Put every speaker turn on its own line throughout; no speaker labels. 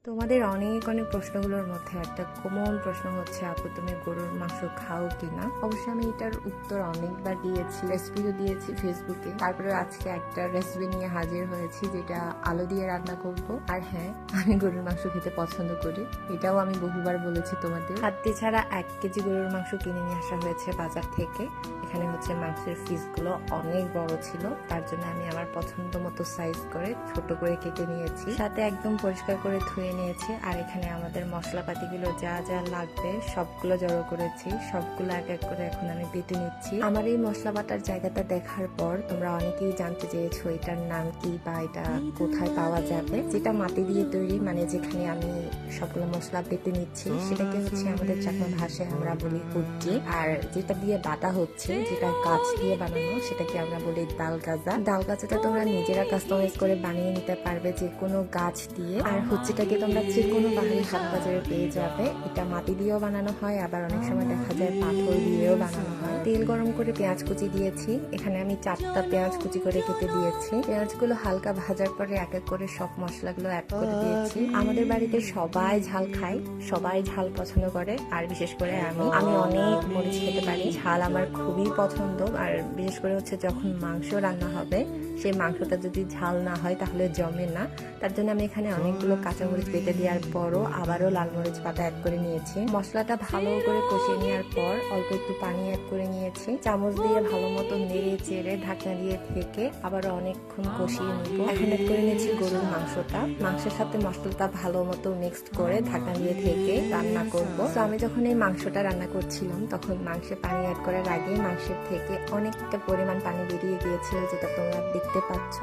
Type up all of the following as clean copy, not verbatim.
তোমাদের অনেক অনেক প্রশ্নগুলোর মধ্যে একটা কমন প্রশ্ন হচ্ছে, আপু তুমি গরুর মাংস খাও কিনা। অবশ্যই আমি এটার উত্তর অনেকবার দিয়েছি, রেসিপিও দিয়েছি ফেসবুকে। তারপরে আজকে একটা রেসিপি নিয়ে হাজির হয়েছি, যেটা আলু দিয়ে রান্না করব। আর হ্যাঁ, আমি গরুর মাংস খেতে পছন্দ করি, এটাও আমি বহুবার বলেছি তোমাদের। হাড্ডি ছাড়া 1 কেজি গরুর মাংস কিনে নিয়ে আসা হয়েছে বাজার থেকে। এখানে হচ্ছে মাংসের পিসগুলো অনেক বড় ছিল, তার জন্য আমি আমার পছন্দ মতো সাইজ করে ছোট করে কেটে নিয়েছি, সাথে একদম পরিষ্কার করে ধুয়ে নিয়েছি। আর এখানে আমাদের মশলাপাতিগুলো যা যা লাগবে সবগুলো জড়ো করেছি, সবগুলো এক এক করে এখন আমি বেটে নিচ্ছি। আমার এই মশলা বাটার জায়গাটা দেখার পর তোমরা অনেকেই জানতে চেয়েছো এটার নাম কি বা এটা কোথায় পাওয়া যাবে। যেটা মাটি দিয়ে তৈরি, মানে যেখানে আমি সবগুলো মশলা বেটে নিচ্ছি, সেটাকে হচ্ছে আমাদের চাকমা ভাষায় আমরা বলি হুড্ডি। আর যেটা দিয়ে বাটা হচ্ছে, যেটা গাছ দিয়ে বানানো, সেটাকে আমরা বলি ডাল গাজা। ডাল গাজাটা তোমরা নিজেরা কাস্টমাইজ করে বানিয়ে নিতে পারবে যে কোনো গাছ দিয়ে। আর হচ্ছেটাকে তোমরা যে কোনো বাহারি হাট বাজারে পেয়ে যাবে। এটা মাটি দিয়েও বানানো হয়, আবার অনেক সময় দেখা যায় পাথর দিয়েও বানানো হয়। তেল গরম করে পেঁয়াজ কুচি দিয়েছি, এখানে আমি 4টা পেঁয়াজ কুচি করে কেটে দিয়েছি। পেঁয়াজগুলো হালকা ভাজার পরে এক এক করে সব মশলাগুলো অ্যাড করে দিয়েছি। আমাদের বাড়িতে সবাই ঝাল খায়, সবাই ঝাল পছন্দ করে, আর বিশেষ করে আমি অনেক মরিচ খেতে পারি। ঝাল আমার খুবই পছন্দ। আর বিশেষ করে হচ্ছে যখন মাংস রান্না হবে, সেই মাংসটা যদি ঝাল না হয় তাহলে জমে না। তার জন্য আমি এখানে অনেকগুলো কাঁচামরিচ বেটে দেওয়ার পরও আবারও লাল মরিচ পাতা অ্যাড করে নিয়েছি। মশলাটা ভালো করে কষিয়ে নেওয়ার পর অল্প একটু পানি অ্যাড করে নিয়েছি। চামচ দিয়ে ভালো মতো নেড়ে চেড়ে ঢাকনা দিয়ে থেকে আবারও অনেকক্ষণ কষিয়ে নিব। এখন অ্যাড করে নিয়েছি গরুর মাংসটা। মাংসের সাথে মশলাটা ভালো মতো মিক্সড করে ঢাকনা দিয়ে থেকে রান্না করব। তো আমি যখন এই মাংসটা রান্না করছিলাম, তখন মাংসে পানি অ্যাড করার আগেই মাংসের থেকে অনেকটা পরিমাণ পানি বেরিয়ে গিয়েছিল, যেটা তোমরা দেখতে পাচ্ছ।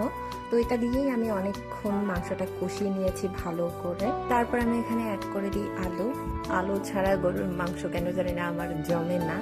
তো এটা দিয়েই আমি অনেকক্ষণ মাংসটা কষিয়ে নিয়েছি ভালো করে। তারপর আমি এখানে অ্যাড করে দিই আলু। আলু ছাড়া গরুর মাংস কেন জানি না আমার জমে না।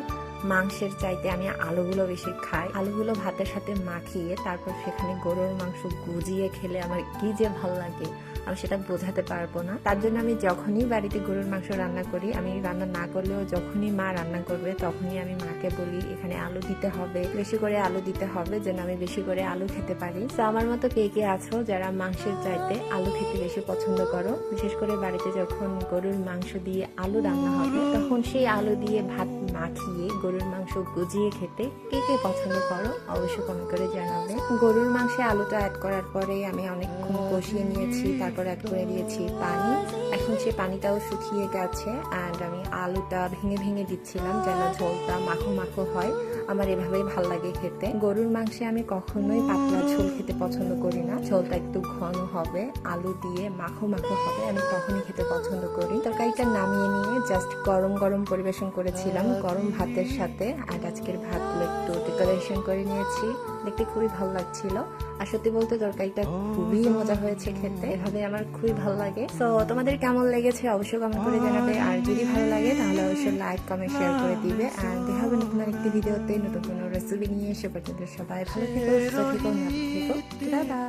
মাংসের চাইতে আমি আলুগুলো বেশি খাই। আলুগুলো ভাতের সাথে মাখিয়ে তারপর সেখানে গরুর মাংস গুজিয়ে খেলে আমার কি যে ভালো লাগে, আমি সেটা বোঝাতে পারবো না। তার জন্য আমি যখনই বাড়িতে গরুর মাংস রান্না করি, আমি রান্না না করলেও যখনই মা রান্না করবে তখনই আমি মাকে বলি এখানে আলু দিতে হবে, বেশি করে আলু দিতে হবে, যেন আমি বেশি করে আলু খেতে পারি। তো আমার মতো কে কে আছো যারা মাংসের চাইতে আলু খেতে বেশি পছন্দ করো? বিশেষ করে বাড়িতে যখন গরুর মাংস দিয়ে আলু রান্না হবে, তখন সেই আলু দিয়ে ভাত মাখিয়ে গরুর মাংস গুজিয়ে খেতে কে কে পছন্দ করো অবশ্যই কমেন্ট করে জানাবে। গরুর মাংসে আলুটা অ্যাড করার পরে আমি অনেকক্ষণ কষিয়ে নিয়েছি, তারপর অ্যাড করে দিয়েছি পানি। এখন সেই পানিটাও শুকিয়ে গেছে, অ্যান্ড আমি আলুটা ভেঙে ভেঙে দিচ্ছিলাম যেন ঝোলটা মাখো মাখো হয়। আমার এভাবেই ভাল লাগে খেতে। গরুর মাংসে আমি কখনোই পাতলা ঝোল খেতে পছন্দ করি না। ঝোলটা একটু ঘন হবে, আলু দিয়ে মাখো মাখো হবে, আমি তখনই খেতে পছন্দ করি। তরকারিটা নামিয়ে নিয়ে জাস্ট গরম গরম পরিবেশন করেছিলাম গরম ভাতের সাথে। আর আজকের ভাতগুলো একটু ডেকোরেশন করে নিয়েছি, দেখতে খুবই ভালো লাগছিল। আর সত্যি বলতে তরকারিটা খুবই মজা হয়েছে খেতে, এভাবে আমার খুবই ভালো লাগে। তো তোমাদের কেমন লেগেছে অবশ্যই কমেন্ট করে জানাবে। আর যদি ভালো লাগে তাহলে অবশ্যই লাইক কমেন্ট শেয়ার করে দিবে। আর দেখা হবে নতুন আরেকটি ভিডিওতে নতুন কোনো রেসিপি নিয়ে। সে পর্যন্ত সবাই ভালো থেকো, সুস্থ থেকো, সুস্থ থেকো। টাটা।